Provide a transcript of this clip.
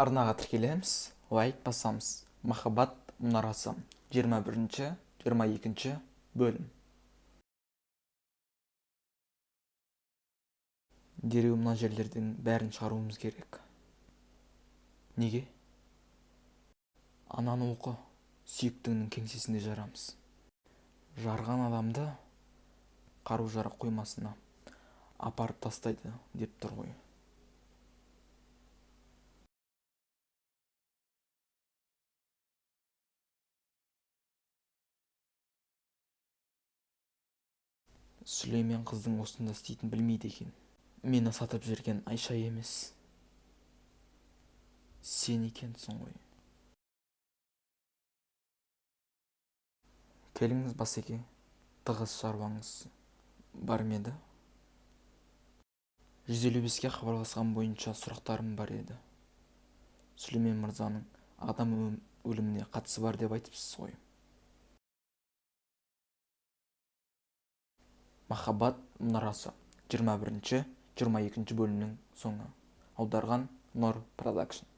Арнаға тіркелеміз, лайк басамыз. Махаббат мұнарасы 21-22 бөлім. Дереу мына жерлердің бәрін шығаруымыз керек. Неге? Ананы оқы, сүйіктіңнің кеңсесінде жарамыз. Жарған адамды қару-жарақ қоймасына апарып тастайды деп тұр ғой. Сүлеймен қыздың осында істейтін білмейді екен. Мені сатып жүрген Айша емес, сен екенсің ғой. Келіңіз Басеке, тығыз шаруаңыз бар ма еді? 155-ке хабарласқан бойынша сұрақтарым бар еді. Сүлеймен мырзаның адам өліміне қатысы бар деп айтыпсыз ғой. Махаббат мұнарасы 21-22 бөлімнің соңы. Аударған Нор Продакшн.